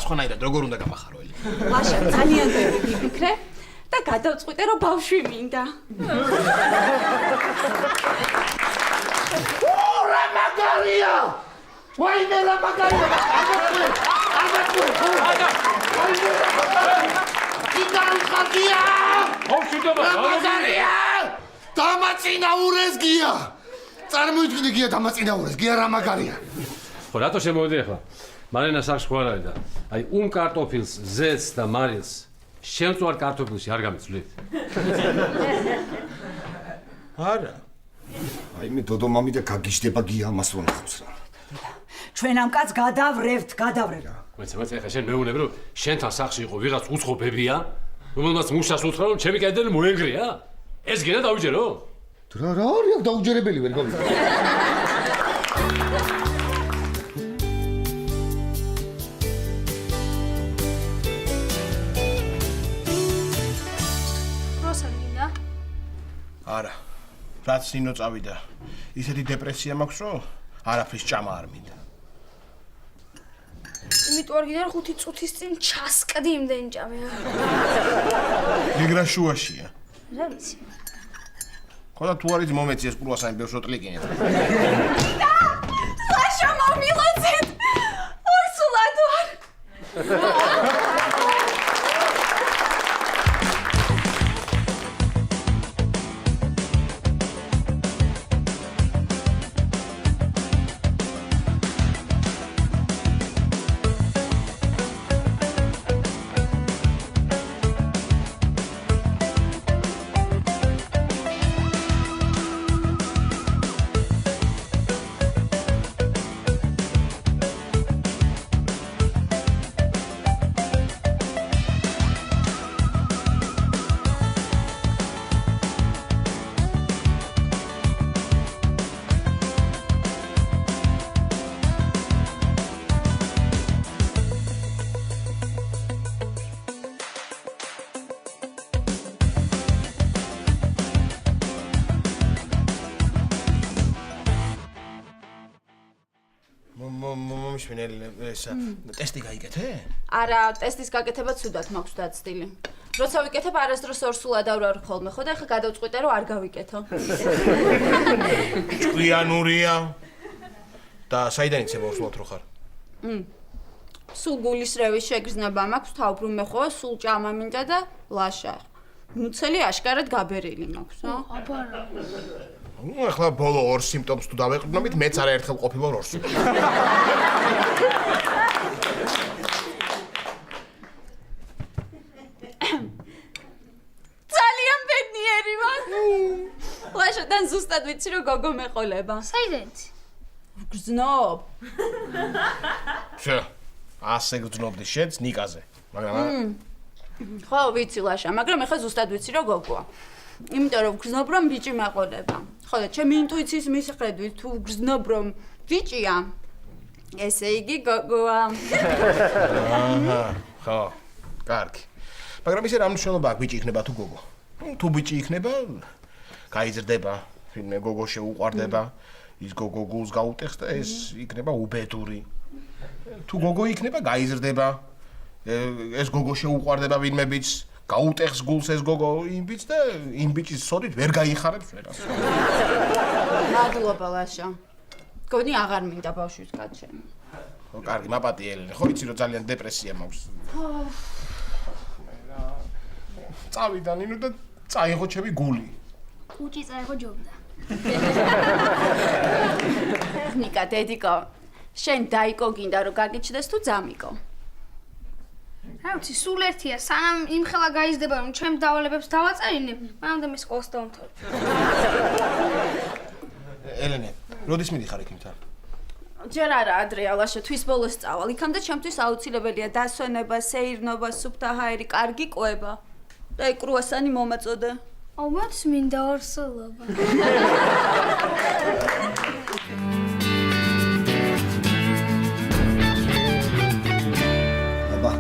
სხვანაირად როგორ უნდა გამახარო ელი? ლაშა ძალიან ბევრი ვიფიქრე და გადავწყვიტე რომ ბავშვი მინდა. რა მაგარია! ვაიმე რა მაგარია! იგარი ხალხია! რა მაგარია! დამაწინაურეს გია! წარმოიდგინე გია დამაწინაურეს, გია რა მაგარია! ხო, რატო შემოვიდი ახლა? მარინა სახში ხო არ არის და აი კარტოფილს, ზეთს და მარილს შენც ვარ კარტოფილში არ გამიცვლით. არა. აი მე დოდო მამი და გაგიჟდება გია ამას რომ ნახავს რა. ჩვენ ამ კაცს გადავრევთ. მეც ახლა შენ მეუბნები რომ შენთან სახში იყო ვიღაც უცხო ბებია, რომელმაც მუშას უთხრა რომ ჩემი კედელი მოენგრია? ეს გენა დაუჯერო? რა არის აქ დაუჯერებელი ვერ გავიგე. არა. რაც ნინო წავიდა. ისეთი დეპრესია მაქვს, რომ არაფრის ჭამა არ მინდა. იმიტომ არ გინდა 5 წუთის წინ ჩასკდი იმდენი ჭამია. მიგრა შუაშია. რა ვიცი. ხოდა თუ არის მომეცი ეს კურვასანი ბევრს როტლიკინეთ. ლაშა მომილოცეთ. ორსულად ვარ. ესა ტესტი გაიკეთე? არა, ტესტის გაკეთება ცუდად მაქვს დაცდილი. როცა ვიკეთებ არასდროს ორსულად ავრავ ხოლმე, ხო და ახლა გადავწყვიტე რომ არ გავიკეთო. ჭკვიანურია. და საიდან იცი ორსულად რო ხარ? სულ გულის რევის შეგრძნება მაქვს, თავბრუნ მეხოვა, სულ ჭამა მინდა და ლაშა. მუცელი აშკარად გაბერილი მაქვს, ხო? აბარა. ნუ ახლა ბოლო ორ სიმპტომს თუ დავეყრდნობით, მეც არაერთხელ ყოფილვარ ორს. ძალიან ბედნიერი ვარ. ლაშოდან ზუსტად ვიცი რომ გოგო მეყოლება. საიდან იცი? გრძნობ. შე, ასე გრძნობდი შენც ნიკაზე. მაგრამ ხო, ვიცი ლაშა, მაგრამ ახლა ზუსტად ვიცი რომ გოგოა. იმიტომ რომ გრძნობ რომ ბიჭი მეყოლება. ხო და ჩემი ინტუიციის მისხედვით თუ გრძნობ რომ ბიჭია, ესე იგი გოგოა. აჰა, ხო, კარგი. მაგრამ ისე რა მნიშვნელობა აქვს ბიჭი იქნება თუ გოგო? თუ ბიჭი იქნება, გაიზრდება, ვინმე გოგო შეუყვარდება, ის გოგო გულს გაუტეხს და ეს იქნება უბედური. თუ გოგო იქნება, გაიზრდება, ეს გოგო შეუყვარდება ვინმე ბიჭს, გაუტეხს გულს ეს გოგო იმ ბიჭს და იმ ბიჭის სოდით ვერ გაიხარებს ვერას. მადლობა ლაშა. გონი აღარ მინდა ბავშვის გაჩენა. ხო, კარგი, მაპატი ელენე, ხო იცი რომ ძალიან დეპრესია მაქვს. წავიდა ნინო და წაიღო ჩემი გული. კუჭი წაიღო ჯობდა. ნიკა, დედიკო, შენ დაიკო გინდა რომ გაგიჩნდეს თუ ძამიკო? რა ვიცი, სულ ერთია, სანამ იმ ხელა გაიზრდება რომ ჩემ დავალებებს დავაწერინებ, მანამდე მე სკოლას დავამთავრებ. ელენე, როდის მიდიხარ იქნებთან? ჯერ არა ადრეა ლაშა, თვის ბოლოს წავალ. იქამდე ჩემთვის აუცილებელია დასვენება, სეირნობა, სუფთა ჰაერი, კარგი კვება. და აი კრუასანი მომაწოდე. ალბათ მინდა ორსულობა. აბა,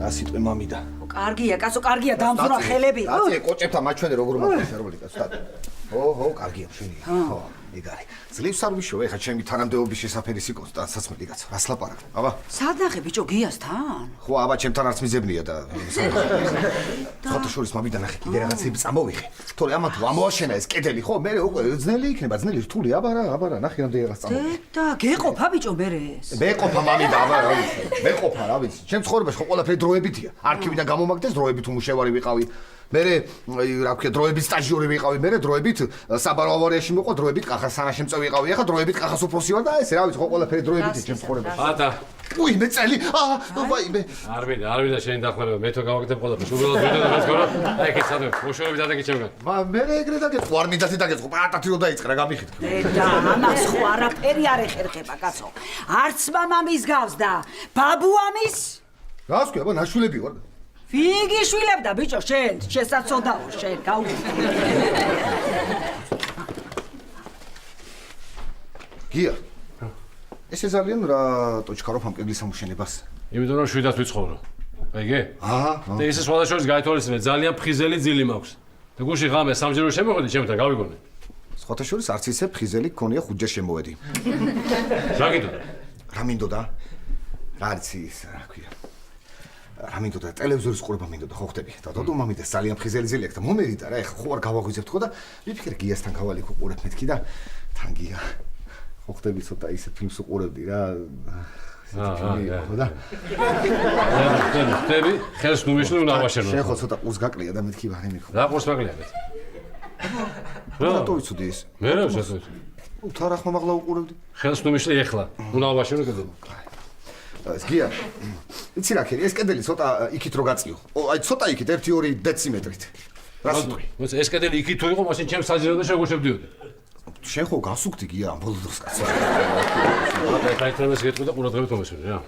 რა სიტყვი მამიდა. კარგია, კაცო, კარგია, დამძვრა ხელები. კაცი, კოჭებთან მაჩვენე როგორ მოხდა რობლიკა, სტატ. ხო, კარგია, მშვენია. ხო. ეგ არის. ძლივს არ ვიშოვე, ხა ჩემი თანამდებობის შესაფერისი კონსტანტსაც კაცო. რას ლაპარაკობ? აბა. სად ნახე ბიჭო გიასთან? ხო, აბა ჩემთან არც მიზებნია და ხოთა შორის მამიდა ნახე კიდე რაღაცები წამოვიღე. თორე ამათ ამოაშენა ეს კედელი, ხო? მე უკვე ძნელი იქნება, ძნელი რთული, აბა რა, ნახე რამდენი რაღაც წამოვიღე. და გეყოფა ბიჭო მე ეს. მეყოფა მამიდა, აბა რა ვიცი. მეყოფა რა ვიცი. ჩემ ცხოვრებაში ხო ყველაფერი დროებითია. არქივიდან გამომაგდეს დროებით უმუშევარი ვიყავი. მე რა ვქია დროებით სტაჟიორი ვიყავი, მე დროებით საბარო ავარიაში მიყვა, დროებით კახას სანაშემწე ვიყავი, ახლა დროებით კახას უფროსი ვარ და ესე რა ვიცი, ხო ყველაფერი დროებითია ჩემ ცხოვრებაში. ატა. უი მე წელი. ვაიმე. არ მინდა შენი დახმარება, მე თო გავაკეთებ ყველაფერს. უბრალოდ ვიდეო დაგასკორო. აი ეგეც ადმე, მოშორებით დაგე ჩემგან. მე ეგრე დაგეწყო, არ მინდათი დაგეწყო, პატათი რო დაიწყრა, გამიხით. და ამას ხო არაფერი არ ეხერხება, კაცო. არც მამამის გავს და ბაბუამის? რას ქვია, აბა ნაშვილები ვარ. ვიგი შვილებდა ბიჭო შენ, შესაძოდაო შენ, გაუშვი. გია. ესე ძალიან რა ტოჩქარობ ამ კედლის ამუშენებას. იმიტომ რომ შვიდად ვიცხოვრო. აიგე? აჰა. და ისე სხვადასხვა გაითვალისწინე, ძალიან ფხიზელი ძილი მაქვს. და გუში ღამე სამჯერ რომ შემოხვედი, ჩემთან გავიგონე. სხვათა შორის არც ისე ფხიზელი გქონია ხუთჯერ შემოვედი. რა გინდოდა? რა მინდოდა? რა არის ის, რა ქვია? რა მინდოდა ტელევიზორის ყურება მინდოდა ხო ხდები და დოდო მამიდეს ძალიან ფხიზელი ძილი აქვს და მომერიდა რა ეხა ხო არ გავაღვიძებთ ხო და ვიფიქრე გიასთან გავალიქ უყურებ მეთქი და თან გია ხო ხდები ცოტა ისე ფილმს უყურებდი რა ხო და ხდები ხელს ნუ მიშლი უნდა ავაშენო შენ ხო ცოტა ყურს გაკლია და მეთქი ვარ იმიქო რა ყურს გაკლია მე რატო ვიცოდი ეს მე რა ვიცოდი უთარ ახლა მაღლა უყურებდი ხელს ნუ მიშლი ეხლა უნდა ავაშენო კიდე ეს გია იცი რა ქერი ეს კედელი ცოტა იქით რო გაწიო აი ცოტა იქით 1-2 დეციმეტრით რა სიტყვი მოიცა ეს კედელი იქით თუ იყო მაშინ ჩემს საჯეროდე შეგუშებდიოდი შენ ხო გასუქდი გია ამ ბოლო დროს კაცო აბა გაიტრემეს გეტყვი და ყურადღებით მომესვენი რა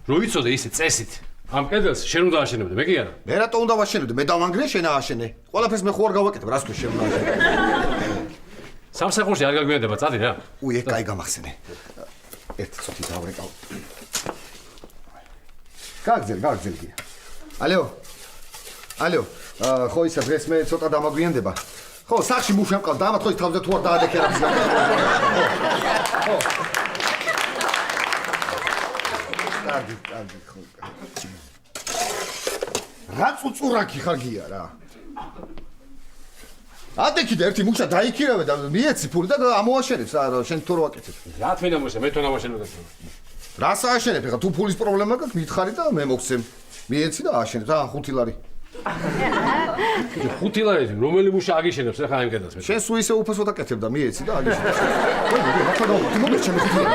რო იცოდე ისე წესით ამ კედელს შენ უნდა აშენებდე მე კი არა მე რატო უნდა ვაშენებდე მე დავანგრე შენ ააშენე ყველაფერს მე ხო არ გავაკეთებ რას ქვია შენ უნდა აშენე სამსახურში არ გაგვიანდება წადი რა უი ეგ კაი გამახსენე ერთ წუთი დავრეკავ გაგზელ გია ალო ხო ისა დღეს მე ცოტა დამაგვიანდება ხო სახში მუშა მყავს და ამათ ხო ის თავზე თუ არ დაადექე რა ხო კარგი ხო რა წუწურაკი ხარ გია რა ადექი და ერთი მუშა დაიქირავე და მიეცი ფული და ამოაშენებს რა შენ თუ რო აკეთებ რა თქმა უნდა მე თვითონ ამაშენებდა რას ააშენებ ხა თუ ფულის პრობლემა გაქვს მითხარი და მე მოგცემ მიეცი და ააშენებ რა 5 ლარი 5 ლარი რომელი მუშა აგიშენებს ახლა იმ კედელს მე შენ სულ ისე უფასოდ აკეთებ და მიეცი და აგიშენებ ხო მაგა და მოგეჩემ 5 ლარი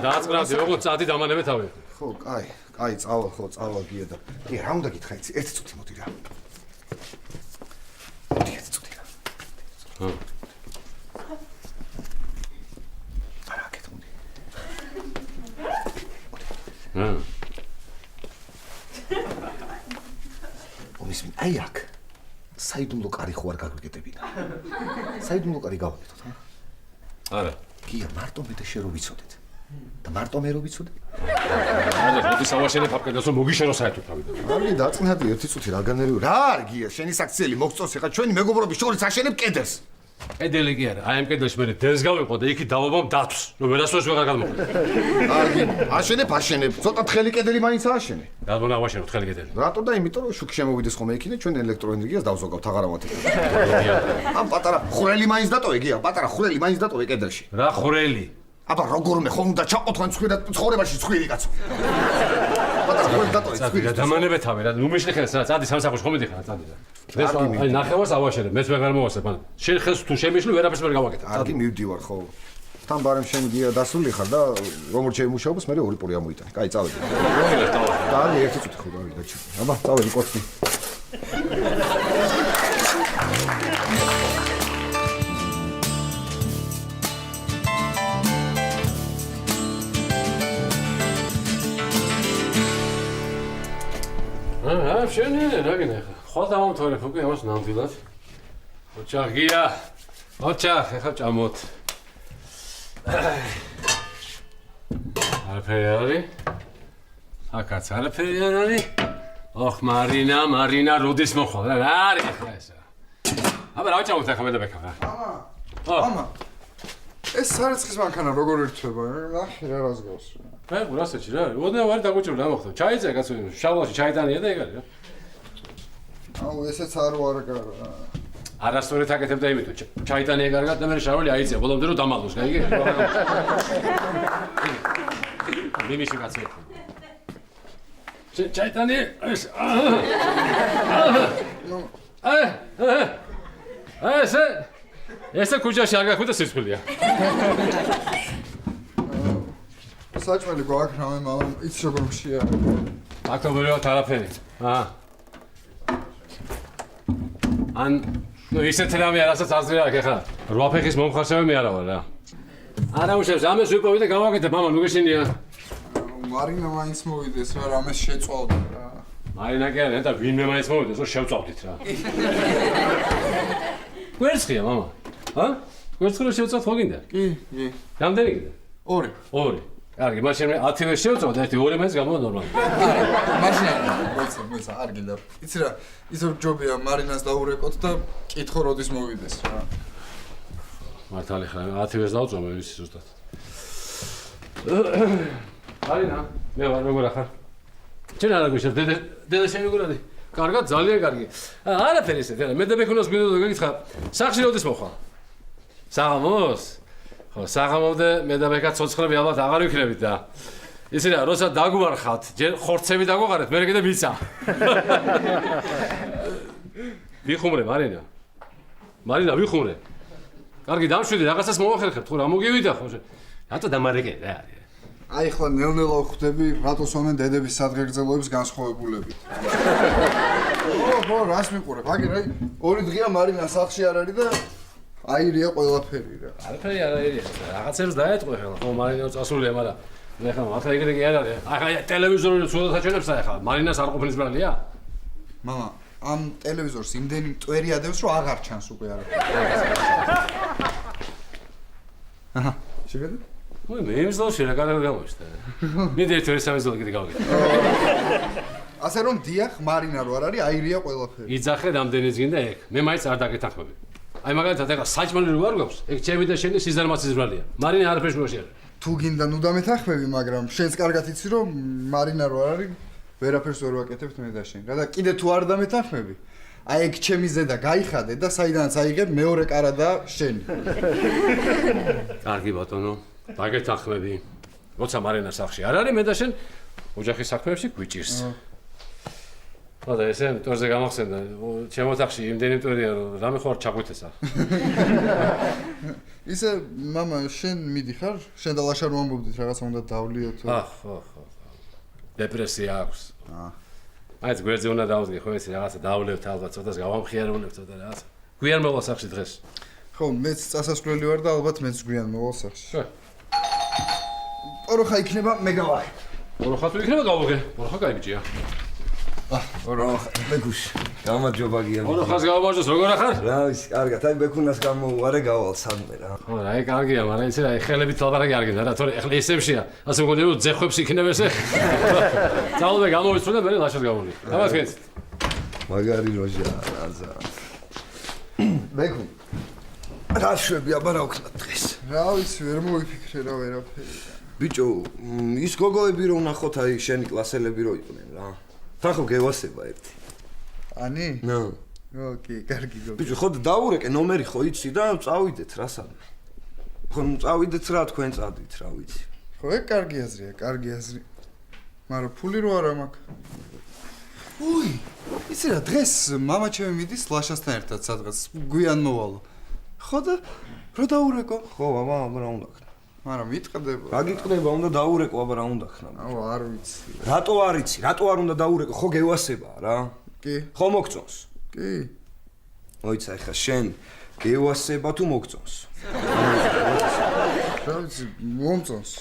დააწყრავდი როგორც წადი დამანებე თავი ხო კაი წავალ გია და კი რა უნდა გითხრა იცი ერთი წუთი მოდი რა მოდი ერთი წუთი რა ომის აი აქ საიდუმლო კარი ხო არ გაგვიგებინა საიდუმლო კარი გავაკეთოთ ხა არა გია მარტო მე და შე რო ვიცოდეთ და მარტო მე რო ვიცოდე არა მოდი სავაშენებ ამ კედელს მოგიშენო საერთოდ თავიდან აი დაწნადი ერთი წუთი რა განერვი რა არ გია შენი საქციელი მოგწოს ხა ჩვენი მეგობრობის შორის აშენებ კედელს კედელი კი არა აი ამ კედელში მე დელს გავიყო და იქით დავობამ დათვს რომ ვერასოდეს ვეღარ გადმოხდა კარგი აშენებ ცოტა თხელი კედელი მაინც ააშენე რა უნდა ავაშენო თხელი კედელი რატო და იმიტომ რომ შუქი შემოვიდეს ხოლმე იქიდან ჩვენ ელექტროენერგიას დავზოგავთ აღარ ავათებთ ამ პატარა ხვრელი მაინც დატოვე გია პატარა ხვრელი მაინც დატოვე კედელში რა ხვრელი აბა როგორმე ხომ უნდა ჩაყოთვან ცხოვრებაში ცხვირი კაცო პატარა ხვრელი დატოვე ცხვირი დამანებე თავი რა ნუ მიშლი ხელს რა წადი სამსახურში ხომ მიდიხარ წადი რა ეს აი ნახევარს ავაშენებ მეც ვეღარ მოვასებ ან შენ ხელს თუ შემიშლი ვერაფერს ვერ გავაკეთებ კარგი მივდივარ ხო თან ბარემ შენ გია დასული ხარ და რომ ჩემი მუშაობას მე ორი პური ამოიტანე კაი წავედი კარგი ერთი წუთი ხო გავიდა ჩი აბა წავედი კოცი შენი რა გინდა ხო დავამთავრებ უკვე ამას ნამდვილად ოჩახ გია ოჩახ ეხლა ჭამოთ არაფერი არის აკაც არაფერი არის ოხ მარინა როდის მოხვალ რა არის ეხლა ეს აბა რა ვჭამოთ ახლა მე და ბექა რა მამა ეს სარეცხის მანქანა როგორ ირთვება? ნახე რა რას გავს. მე ყურასეჩი რა. ოდნავ არის დაგუჭირდა ამახტო. ჩაიწე კაცო, შავლაში ჩაიტანია და ეგ არის რა. აუ ესეც არ ვარგარა. არასწორად აკეთებ და იმითო. ჩაიტანია კარგად და მე შარველი აიწია. ბოლომდე რომ დამალოს, გაიგე? მიმიში კაცო. ჩაიტანია ეს. ესე ქუჩაში არ გახვიდა სისხლია. საჭმელი გვაქვს რამე მამა, იცი როგორ მშია. აქტობერია თარაფერი. ან ნუ ისეთ რამე არასაც აზრი არ აქვს ახლა. 8 ფეხის მომხარშავე მე არა ვარ რა. არა უშევს ამას ვიპოვე და გავაკეთე მამა ნუ გეშინია. მარინა მაინც მოვიდეს რა რამეს შეწვალდა რა. მარინა კი არა და ვინმე მაინც მოვიდეს რომ შევწავდით რა. გვერცხია მამა. გვერცხი შევწავთ ხო გინდა? კი. რამდენი გინდა? 2. კარგი, მაშინ მე 10-ზე შევწავ და 1-2 მაინც გამოვა ნორმალურად. მაშინ მოიცა, არ გინდა. იცი რა, ისე ჯობია მარინას დაურეკოთ და კითხო როდის მოვიდეს რა. მართალი ხარ, 10-ზე დავწვა მე ვიცი ზუსტად. მარინა, მე ვარ როგორ ახარ? ჩენ არა გიშევ, დედა შემიგურადი. კარგად, ძალიან კარგი. არაფერი ისე, მე და ბექონოს გვინდა და გეკითხა, სახში როდის მოხვალ? საღამოს? ხო, საღამომდე მე და ბექა ცოცხლები ალბათ აღარ ვიქნებით და ისე რა, როცა დაგვარხავთ, ჯერ ხორცები დაგვაყარეთ, მე კიდე ვიცა. ვიხუმრე, მარინა. მარინა, ვიხუმრე. კარგი, დამშვიდი, რაღაცას მოვახერხებ, თუ რა მოგივიდა ხო? რატო დამარეკე რა? აი ხლა ნელ-ნელა ხვდები რატო სვამენ დედების სადღეგრძელოების განსხვავებულებით. ო, რას მიყურებ? აგერ აი 2 დღეა მარინა სახლში არ არის და აირია ყველაფერი რა. არაფერი არ აირია. რაღაცებს დაეთყვე ხლა, ხო მარინას წასულია, მაგრამ მე ხა მართლა ეგრე კი არ არის. აი ტელევიზორი სულაც აჩვენებს ახლა. მარინას არ ყოფნის ბრალია? მამა, ამ ტელევიზორს იმდენი მტვერი ადევს რომ აღარ ჩანს უკვე არაფერი. აჰა, შეგედი? ой, მე იმის ლავში რა კარგად გამოჩნდა. მინდა ერთ ორი სამი ზოლი კიდე გავიგე. ასე რომ დიახ, მარინა რო არ არის, აირია ყველაფერი. იძახე რამდენიც გინდა ეგ. მე მაინც არ დაგეთანხმები. აი მაგალითად ეხლა საჭმელი რო არ გვაქვს, ეგ ჩემი და შენი სიზარმაცის ბრალია. მარინა არაფერს გულში არ. თუ გინდა ნუ დამეთანხმები, მაგრამ შენს კარგად იცი რომ მარინა რო არ არის, ვერაფერს ვერ ვაკეთებთ მე და შენ. რა და კიდე თუ არ დამეთანხმები, აი ეგ ჩემი ზედა გაიხადე და საიდანაც აიღებ მეორე კარა და შენი. კარგი ბატონო, დაგეთანხმები. როცა მარინა სახში არ არის, მე და შენ ოჯახის საქმეებში გვიჭირს. და ესე მტვერზე გამახსენდა, ჩემო ოთახში იმდენი მტვერია, რომ რამე ხო არ ჩაგვეთესა. ისე მამა, შენ მიდიხარ? შენ და ლაშა რომ ამბობდით რაღაცა უნდა დავლიოთ. ხო. დეპრესია აქვს. მაინც გვერდზე უნდა დავუდგე, ხო ესე რაღაცა დავლევთ ალბათ, ცოტას გავამხიარებთ ცოტა რაღაცა. გვიან მოვალ სახში დღეს. ხო, მეც წასასვლელი ვარ და ალბათ მეც გვიან მოვალ სახში. პოროხა იქნება, მე გავახე. პოროხა თუ იქნება გავუღე. პოროხა кайბიჭია. პოროხა, ბეკუშ. გამარჯობა გია. პოროხას გავამარჯოს, როგორ ახარ? რა ვიცი, კარგად, აი ბეკუნას გამოუვარე გავალ სადმე რა. ხო, რა, აი კარგია, მაგრამ იცი რა, ხელებით ლაპარაკი არ გინდა რა, თორე ეხლა ესემშია. ასე მგონია რომ ძეხვებს იქნება ესე. ძალობე გამოვიცრუ და მე ლაშას გავული. დამასკეთ. მაგარი როჟა, რაზა. ბეკუ. რა შვები აბა რა ვქნათ დღეს? რა ვიცი, ვერ მოვიფიქრე რა ვერაფერი. ბიჭო, ის გოგოები რო ნახოთ აი შენი კლასელები რო იყვნენ რა. თან ხო გევასება ერთი. ანი? ნო. ოკეი, კარგი გოგო. ბიჭო, ხო დაურეკე ნომერი ხო იცი და წავიდეთ რა სამ. ხო წავიდეთ რა თქვენ წადით რა ვიცი. ხო, ეგ კარგი აზრია, კარგი აზრი. მაგრამ ფული რო არა მაქვს. უი, იცი რა, დღეს მამა ჩემი მიდის ლაშასთან ერთად სადღაც გვიან მოვალო. ხო და რო დაურეკო? ხო, აბა რა უნდა ქნა. მაგრამ მიტყდება. რა გიტყდება, უნდა დაურეკო, აბა რა უნდა ხნა. აუ, არ ვიცი. რატო არ იცი? რატო არ უნდა დაურეკო? ხო გევასება რა. კი. ხო მოგწონს? კი. მოიცა ეხა შენ გევასება თუ მოგწონს? რა ვიცი, მომწონს.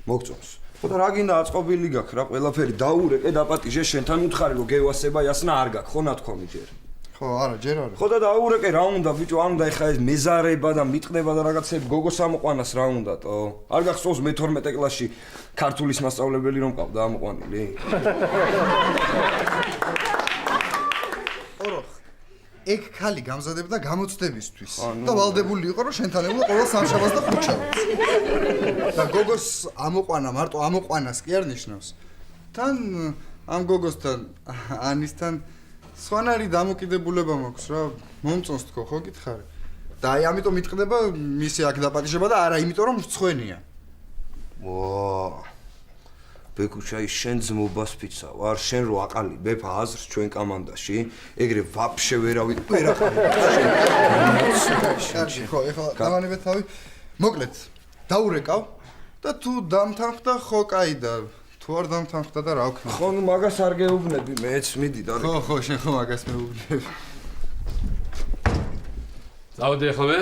მოგწონს. ხო და რა გინდა აწყობილი გაქვს რა, ყველაფერი დაურეკე, დაპატიჟე, შენთან უთხარი რომ გევასება იასნა არ გაქვს, ხო ნათქვამი ჯერ. ხო, არა, ჯერ არა. ხო და დაურეკე რა უნდა ბიჭო, არ უნდა ეხა ეს მეზარება და მიტყდება და რაღაცები გოგოს ამოყვანას რა უნდათო? არ გახსოვს მე 12 კლასში ქართულის მასწავლებელი რომ ყავდა ამოყვანილი? პოროხ. ეგ ხალი გამზადებდა გამოცდებისთვის და ვალდებული იყო რომ შენთან ეულა ყოველ სამშაბათს და ხუთშაბათს. და გოგოს ამოყვანა მარტო ამოყვანას კი არ ნიშნავს. თან ამ გოგოსთან ანისთან სხვანაირი დამოკიდებულება მაქვს რა, მომწონს თქო, ხო გითხარი? და აი ამიტომ იტყდება მისი აქ დაპატიჟება და არა იმიტომ რომ მრცხვენია. ბეკუჩაი შენ ძმობას ფიცა ვარ შენ რო აყალი ბეფა აზრს ჩვენ კომანდაში ეგრე ვაფშე ვერავით ვერ აყალი ხო ეხლა დავანებე თავი მოკლედ დაურეკავ და თუ დამთანხმდა ხო კაი და თუ არ დამთანხმდა და რა ვქნა ხო ნუ მაგას არ გეუბნები მეც მიდი და ხო შენ ხო მაგას მეუბნები დავდე ახლა მე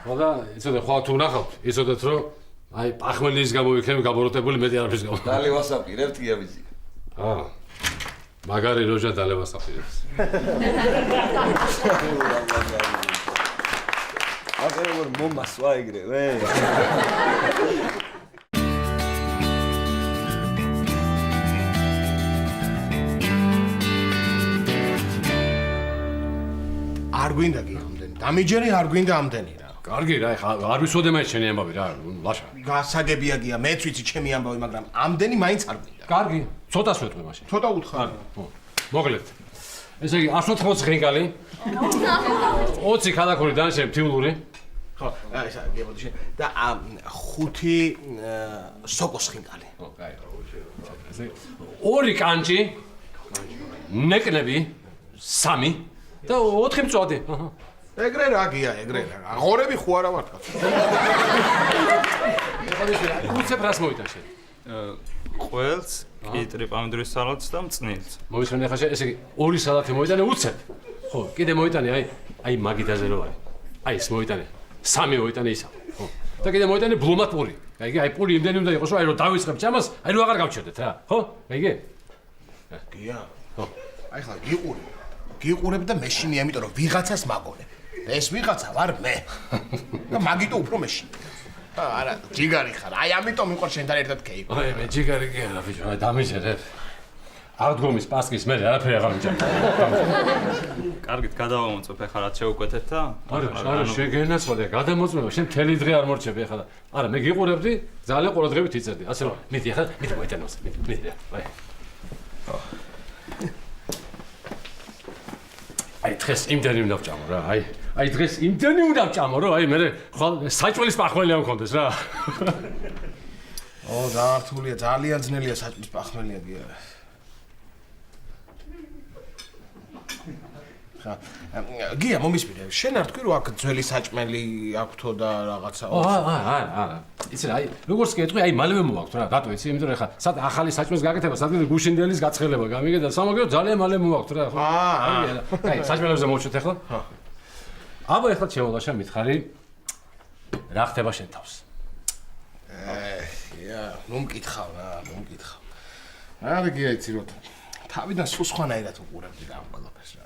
ხო და იცოდე ხო თუ ნახავთ იცოდეთ რომ აი პახმელის გამო იქნება გაბოროტებული მეტი არაფრის გამო. დალე ვასაპირებთ კი ავიზი. მაგარი როჟა დალე ვასაპირებს. აგერ როგორ მომასვა ეგრევე. არ გვინდა კი ამდენი. დამიჯერი არ გვინდა ამდენი რა. კარგი რა, ხა არ ვისოდე მე შენი ამბავი რა, ლაშა. გასაგებია გია, მეც ვიცი ჩემი ამბავი, მაგრამ ამდენი მაინც არ გვინდა. კარგი, ცოტას ვეთქვი მაშინ. ცოტა უთხარ. მოკლედ. ესე იგი 180 ხინკალი. 20 ქალაქური დანაშენ ფთიულური. ხო, ესა გებოდი შენ. და 5 სოკოს ხინკალი. ხო, კაი. ესე 2 კანჭი. ნეკნები 3 და 4 მწვადი. აჰა. ეგრე რა გია, ეგრე რა. აღორები ხო არა ვარ თქვა. უცებ რას მოვიდა შენ? ყველს, კიტრი პამიდრის სალატს და მწნილს. მოვისმენე ხა ესე იგი 2 სალათი მოიტანე უცებ. ხო, კიდე მოიტანე აი მაგიდაზე რო არის. აი ეს მოიტანე. 3 მოიტანე ისა. ხო. და კიდე მოიტანე ბლომად პური. გაიგე? აი პური იმდენი უნდა იყოს რომ აი რომ დავიწყებ ჭამას, აი რომ აღარ გავჩერდეთ რა. ხო? გაიგე? გია. ხო. აი ხლა გიყური. გიყურებ და მეშინი, ამიტომ რომ ვიღაცას მაგონებ. ეს ვიღაცა ვარ მე. და მაგიტო უფრო მეშინი. არა, ჯიგარი ხარ. აი ამიტომ მიყვარ შენთან ერთად კეიკო. აი მე ჯიგარი კი არა ბიჭო, აი დამიჯერე. აღდგომის პასკის მე არაფერი აღარ მიჭამ. კარგით, გადავამოწმებ ახლა რაც შეუკვეთეთ და არა, შეგენაცვალე, გადამოწმება, შენ მთელი დღე არ მორჩები ახლა. არა, მე გიყურებდი, ძალიან ყურადღებით იწერდი. ასე რომ, მიდი ახლა, მიდი მოიტანოს, მიდი. აი. აი დღეს იმდენი უნდა ვჭამო რა, აი დღეს იმდენი უნდა ვჭამო რომ აი მე ხვალ საჭმელის პახმელი არ მქონდეს რა. დაართულია, ძალიან ძნელია საჭმლის პახმელია გია. ხა, გია მომისმინე, შენ არ თქვი რომ აქ ძველი საჭმელი აქვთო და რაღაცა. არა. იცი რა, აი როგორც კი ეთქვი, აი მალევე მოვაქვთ რა, რატო იცი, იმიტომ რომ ხა სად ახალი საჭმლის გაკეთება, სადღაც გუშინდელის გაცხელება გამიგე და სამაგერო ძალიან მალე მოვაქვთ რა, ხო? აი, საჭმელებზე მოვჩვით ახლა? ხო. აბა ახლა შემოლაშა მითხარი რა ხდება შენ თავს? ნუ მკითხავ რა, მკითხავ. არა გია იცი რომ თავიდან სულ სხვანაირად უყურებდი რა ყველაფერს რა.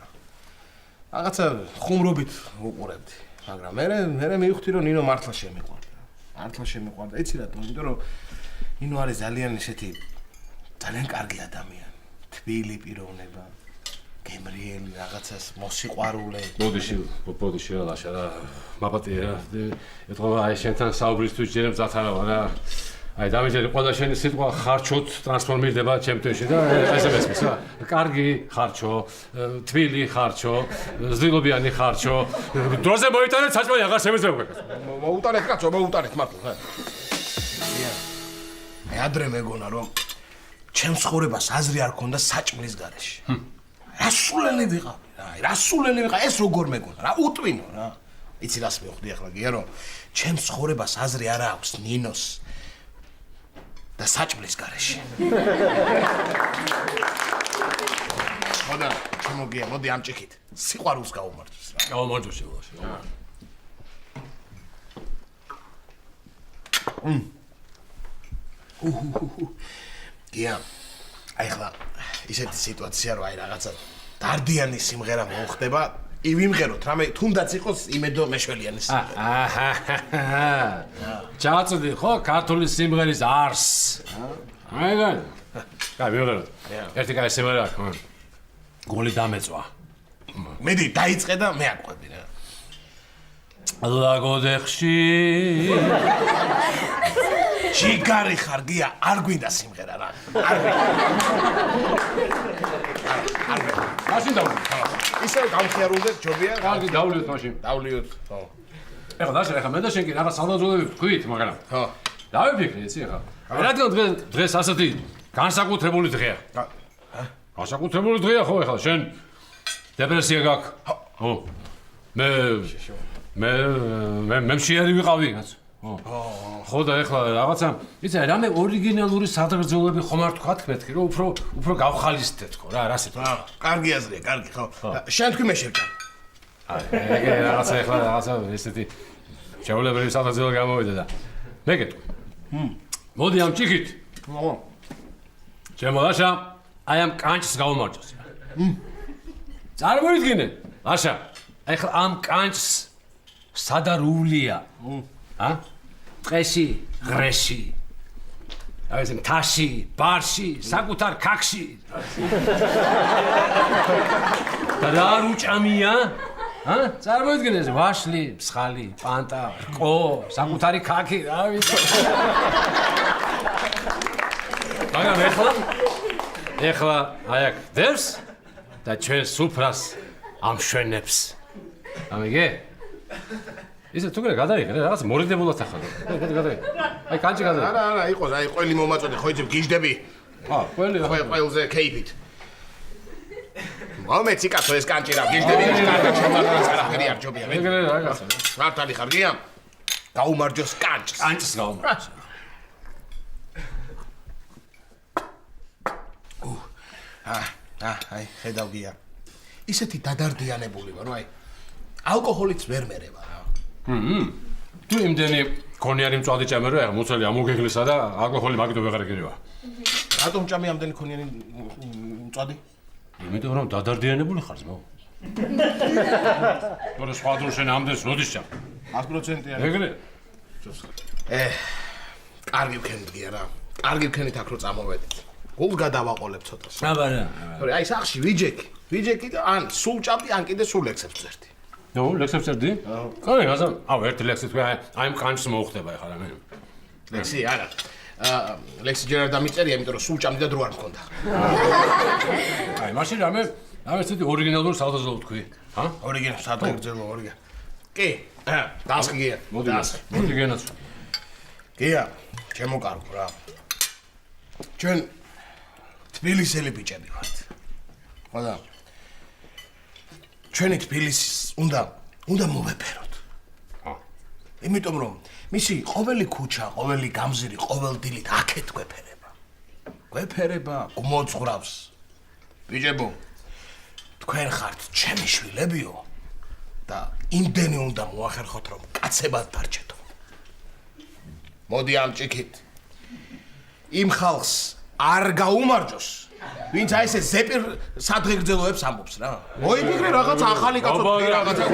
რაღაცა ხუმრობით უყურებდი, მაგრამ მე მივხვდი რომ ნინო მართლა შემიყვარდა. მართლა შემიყვარდა. იცი რატომ? იმიტომ რომ ნინო არის ძალიან ესეთი ძალიან კარგი ადამიანი. თბილი პიროვნება, გემრიელი, რაღაცას მოსიყვარულე. ბოდიში რა ლაშა რა. მაპატია რა. ეთქვა აი შენთან საუბრისთვის ჯერებ ზათარავა რა. აი დამიჯერე ყველა შენი სიტყვა ხარჩოთ ტრანსფორმირდება ჩემთვიში და ესე მესმის რა. კარგი ხარჩო, თბილი ხარჩო, ზრდილობიანი ხარჩო. დროზე მოიტანეთ საჭმელი აღარ შემეძლება. მოუტანეთ კაცო, მოუტანეთ მართლა. მე ადრე მეგონა რომ ჩემს ცხოვრებას აზრი არ ქონდა საჭმლის გარეშე. რასულელი ვიყავი რა, რასულელი ვიყავი, ეს როგორ მეგონა რა, უტვინო რა. იცი რას მივხვდი ახლა გია რომ ჩემს ცხოვრებას აზრი არ აქვს ნინოს და საჭმლის გარეშე. ხოდა, შემოგია, მოდი ამჭიქით. სიყვარულს გაუმარჯოს რა. გაუმარჯო შემოლაშა. გია, აი ხლა ისეთი სიტუაცია რომ აი რაღაცა დარდიანი სიმღერა მოხდება, ვიმღეროთ რამე თუნდაც იყოს იმედო მეშველიანის. ჩავაწოდი ხო ქართული სიმღერის არს. კაი, ვიმღეროთ. ერთი კაი სიმღერა აქვს. გოლი დამეწვა. მედი დაიწყე და მე აკვები რა. ლაგოდეხში ჯიგარი ხარ გია, არ გვინდა სიმღერა რა. არ მაშინ დავli. ისე გამხიარულდეთ ჯობია. კარგი, დავლიოთ მაშინ. დავლიოთ. ხო. ეხლა დაშა, ეხლა მე და შენ კი რაღაც სალაძოები ვთქვით, მაგრამ ხო. დავიფიქრე, იცი ეხლა. რადგან დღეს ასეთი განსაკუთრებული დღეა. განსაკუთრებული დღეა ხო ეხლა შენ დეპრესია გაქვს. ხო. მე მშიერი ვიყავი, კაცო. ხო და ეხლა რაღაცა, იცი, რამე ორიგინალური სადღეგრძელოები ხომ არ თქვა თქვენ, რომ უფრო გავხალისდეთ ხო რა, რასით. კარგი აზრია, კარგი, ხო. შენ თქვი მე შევჭამ. ეგ რაღაცა ეხლა რაღაცა ესეთი შეულებრივი სადღეგრძელო გამოვიდა და მე გეტყვი. მოდი ამ ჭიქით. ჩემო ლაშა, აი ამ კანჭს გავუმარჯოს. წარმოიდგინე, ლაშა, ეხლა ამ კანჭს სადარულია. ტყეში, ღრეში. აი ეს თაში, ბარში, საკუთარ ქაქში. და რა არ უჭამია? წარმოიდგინე ეს ვაშლი, მსხალი, პანტა, რკო, საკუთარი ქაქი, რა ვიცი. მაგრამ ეხლა აი აქ დევს და ჩვენ სუფრას ამშვენებს. ამიგე? ისე თუ გე გადაიღე რაღაც მორიდებულად ახლა. გადაიღე. აი კანჭი გადაიღე. არა, იყოს, აი ყველი მომაწოდე, ხო იცი გიჟდები. ყველი ყველზე кейფით. მომეცი კაცო ეს კანჭი რა გიჟდები, კარგად შემარჯვეს არაფერი არ ჯობია. ეგრე რაღაცა. მართალი ხარ გია? გაუმარჯოს კანჭს. კანჭს გაუმარჯოს. აი, ხედავ გია. ისეთი დადარდიანებული ვარ, აი. ალკოჰოლიც ვერ მერევა რა. თუ იმდენი კონიარი მწვადი ჭამე რა, მოცელი ამოგეგლისა და ალკოჰოლი მაგიტო ვეღარ გირევა. რატომ ჭამე ამდენი კონიარი მწვადი? იმიტომ რომ დადარდიანებული ხარ ძმაო. თორე სხვა დრო შენ ამდენს როდის ჭამ? 100%-იანი. ეგრე. კარგი ვქენით გია რა. კარგი ვქენით აქ რო წამოვედით. გულ გადავაყოლებ ცოტას. აბარა. თორე აი სახში ვიჯექი და ან სულ ჭამდი, ან კიდე სულ ლექსებს წერდი. ნუ ლექსებს წერდი? კარგი, აუ ერთი ლექსი თქვი, აი ამ კანჭს მოუხდება ეხლა რა მე. ლექსი არა. ლექსი ჯერ არ დამიწერია, იმიტომ რომ სულ ჭამდი და დრო არ მქონდა. აი მაშინ რამე ესეთი ორიგინალური სადღეგრძელო თქვი. ორიგინალური სადღეგრძელო ორიგინალური. კი, დასხი გია. მოდი გენაცვლ. გია, ჩემო კარგო რა. ჩვენ თბილისელი ბიჭები ვართ. ხო და ჩვენი თბილისის უნდა მოვეფეროთ. იმიტომ რომ მისი ყოველი ქუჩა, ყოველი გამზირი, ყოველ დილით აქეთ გვეფერება. გვეფერება, გმოძღვრავს. ბიჭებო, თქვენ ხართ ჩემი შვილებიო და იმდენი უნდა მოახერხოთ რომ კაცებად დარჩეთო. მოდი ამ ჭიქით. იმ ხალხს არ გაუმარჯოს. ვინც აი ესე ზეპირ სადღეგრძელოებს ამბობს რა. მოიფიქრე რაღაც ახალი კაცო თქვი რაღაცა.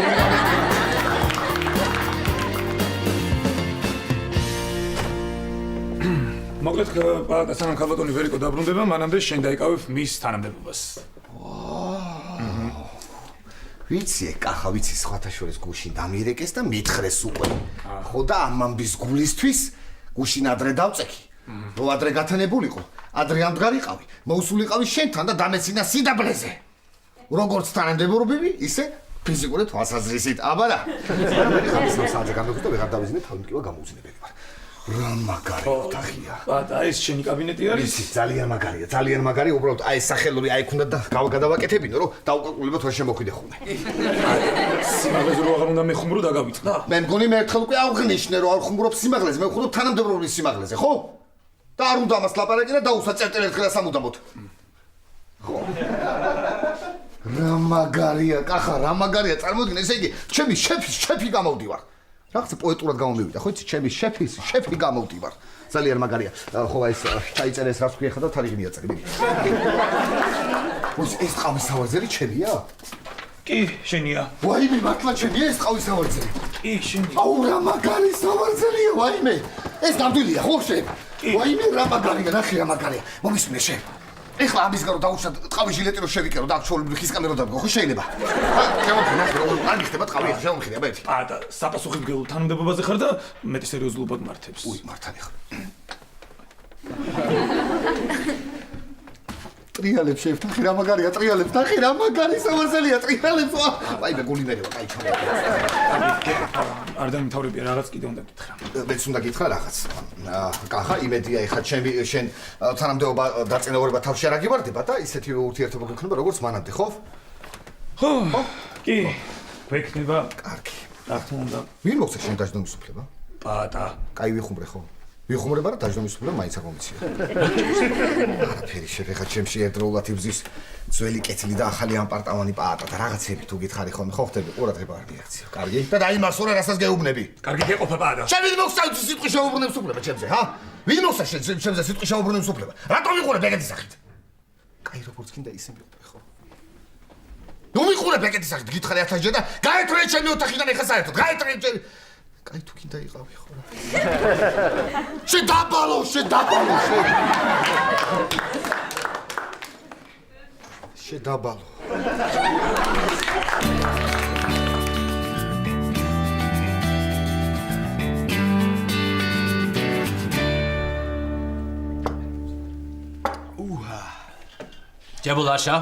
მოკლედ სანამ ქალბატონი ვერიკო დაბრუნდება, მანამდე შენ დაიკავებ მის თანამდებობას. ვიცი, კახა ვიცი სხვათა შორის გუშინ დამირეკეს და მითხრეს უკვე. ხო და ამ ამბის გულისთვის გუშინ ადრე დავწექი. რო ადრე გათანებულიყო, ადრე ამდგარიყავი, მოусულიყავი შენთან და დამეცინა სიდაბლეზე. როგორც თანამდებობები, ისე ფიზიკური თვალსაზრისით, აბარა. მე ხარ სამსაათზე გამოვიდა და ვეღარ დავიზინე, თავი მკივა გამოუძინებელი ვარ. რა მაგარი ოთახია. ბატა, ეს შენი კაბინეტი არის? ისი, ძალიან მაგარია, ძალიან მაგარი, უბრალოდ აი სახელური აი ქუნდა და გავაკეთებინო, რომ დაუკაკულებოდ ვერ შემოხვიდე ხოლმე. სიმაღლეზე რო აღარ უნდა მეხუმრო და გავიწყდა. მე მგონი მე ერთხელ უკვე აღნიშნე, რომ არ ხუმრობ სიმაღლეზე, მე ვხუმრობ თანამდებობის სიმაღლეზე, ხო? და არ უნდა ამას ლაპარაკი და დაუსვა წერტილ ერთხელ სამუდამოდ. ხო. რა მაგარია, კახა, რა მაგარია, წარმოიდგინე, ესე იგი, ჩემი შეფი გამოვდივარ. რაღაცა პოეტურად გამომივიდა, ხო იცი, ჩემი შეფი გამოვდივარ. ძალიან მაგარია. ხო, აი ეს ჩაიწერე ეს რაც ქვია ხა და თარიღი მიაწერი, მიდი. უშ ეს ყავის სავარძელი ჩემია? კი, შენია. ვაიმე, მართლა ჩემია ეს ყავის სავარძელი? კი, შენია. აუ, რა მაგარი სავარძელია, ვაიმე. ეს ნამდვილია, ხო შენ? ვაიმე, რა მაგარია, ნახე რა მაგარია. მომისმინე შენ. ეხლა ამის გარო დაუშვათ ტყავის ჟილეტი რომ შევიკერო და აქ ჩაოლები ხისკენ რო დავგო, ხო შეიძლება? შემოხინა, არ მიხდება ტყავი, ახლა შემოხინა ბეთი. პატა, საპასუხისმგებლო თანამდებობაზე ხარ და მეტი სერიოზულობად მართებს. უი, მართან ეხლა. ტრიალებს შევთანხი რა მაგარია, ტრიალებს ნახე რა მაგარი სამასელია ტრიალებს. აი მე გულინერება, აი ჩამო. არ დამთავრებია რაღაც კიდე უნდა გითხრა. მეც უნდა გითხრა რაღაც. კახა, იმედია ეხლა შენ თანამდებობა დაწინაურება თავში არ აგიბარდება და ისეთი ურთიერთობა გქონდება როგორც მანამდე, ხო? ხო. კი. ვექნება. კარგი. რა თქმა უნდა. ვინ მოხდა შენ დაждომის უფლება? პატა. კაი ვიხუმრე ხო? ვიხუმრება რა დაждომის უფლება მაინც აგომიცია. არაფერი შეხა ჩემში ერთდროულად იბზის ძველი კეთილი და ახალი ამპარტამანი პაატა და რაღაცები თუ გითხარი ხოლმე ხო ხდები ყურადღება არ მიაქციო. კარგი? და დაიმასურე რასაც გეუბნები. კარგი გეყოფა პატა. შენ ვინ მოხდა სიტყვი შეუბრუნებს უფლება ჩემზე, ჰა? ვინ მოხდა შენზე სიტყვი შეუბრუნებს უფლება? რატომ ვიყურებ ეგეთი სახით? კაი როგორც კიდე ისე მიყურე ხო? ნუ მიყურებ ეგეთი სახით, გითხარი 1000 ჯერ და გაეთრე ჩემი ოთახიდან ეხა საერთოდ. გაეთრე ჩემი კაი თუ კიდე იყავი ხო რა. შედაბალო. შედაბალო. ჯებულაშა.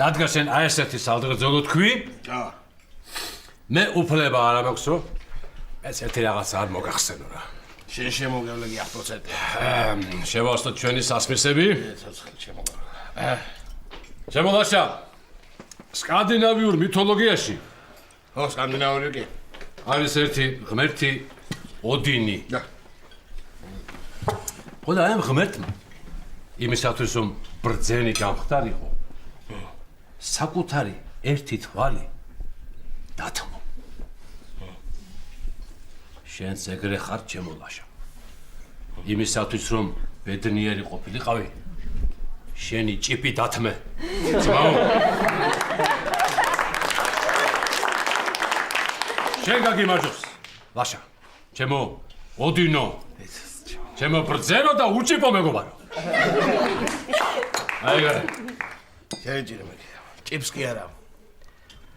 რადგან შენ აი ესეთი სალდღეძოლო თქვი? მე უფლება არ მაქვს, ეს ერთი რაღაც არ მოგახსენო რა. შენ შემოგევლე 100%. შევასწოთ ჩვენი სასმისები. ცოცხლი შემოგევლე. ჯებულაშა. სკანდინავიურ მითოლოგიაში ხო, სკანდინავიური კი. არის ერთი ღმერთი ოდინი. ხო და ამ ღმერთმა იმისათვის რომ ბრძენი გამხდარიყო, საკუთარი ერთი თვალი დათმო. შენც ეგრე ხარ ჩემოლაშა. იმისათვის რომ ბედნიერი ყოფილიყავი, შენი ჭიპი დათმე. ძმაო. შენ გაგიმარჯოს, ლაშა. ჩემო ოდინო. ჩემო ბრძენო და უჭიპო მეგობარო. აი გარე. შეეჭირე მე. ჭიპს კი არა.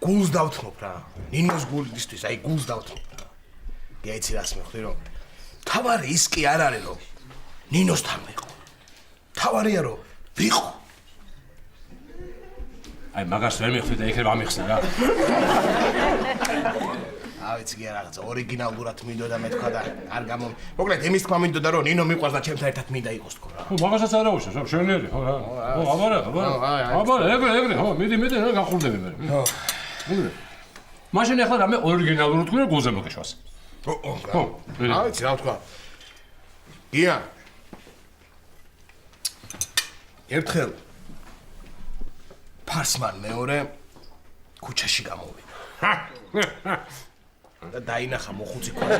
გულს დავთმობ რა. ნინოს გულისთვის, აი გულს დავთმობ რა. გეიცი რას მეხდი რომ თავარი ის კი არ არის რომ ნინოსთან ვიყო. თავარია რომ ვიყო. აი მაგას ვერ მიხდი და იქნება ამიხსნა რა. ავიც კი რაღაც ორიგინალურად მინდოდა მე თქვა და არ გამო. მოკლედ იმის თქმა მინდოდა რომ ნინო მიყვარს და ჩემთან ერთად მინდა იყოს თქო რა. ხო მაგასაც არ აუშავს, შენიერი, ხო რა. ხო აბარა. ეგრე, ხო, მიდი რა გახურდები მე. ხო. ეგრე. მაშინ ახლა რამე ორიგინალურად თქვი რა გულზე მოგეშვას. ხო. ავიც რა თქვა. გია. ერთხელ ფარსმან მეორე ქუჩაში გამოვიდა. და დაინახა მოხუცი ქვაზე.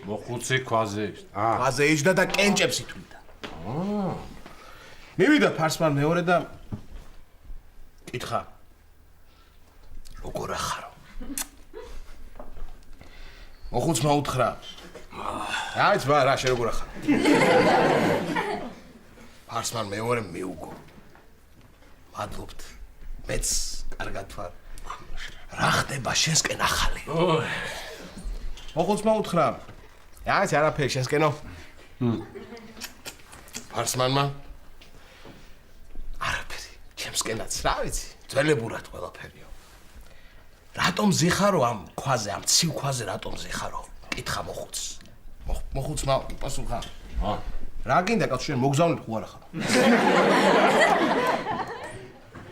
მოხუცი ქვაზე. ქვაზე იჯდა და კენჭებს ითვლიდა. მივიდა ფარსმან მეორე და კითხა. როგორ ახარო? მოხუცმა უთხრა. აიც ბა რა შე როგორ ახარო? ფარსმან მეორე მიუგო. მადლობთ. მეც კარგად ვარ. რა ხდება შენსკენ ახალი? მოხუცმა უთხრა. აიც არაფერი შენსკენო. ფარსმანმა არაფერი. ჩემსკენაც რა ვიცი, ძველებურად ყველაფერიო. რატომ ზიხარო ამ ქვაზე, ამ ცივ ქვაზე რატომ ზიხარო? კითხა მოხუცს. მოხუცმა პასუხა. რა გინდა კაცო შენ მოგზავნილ ხო არა ხარ?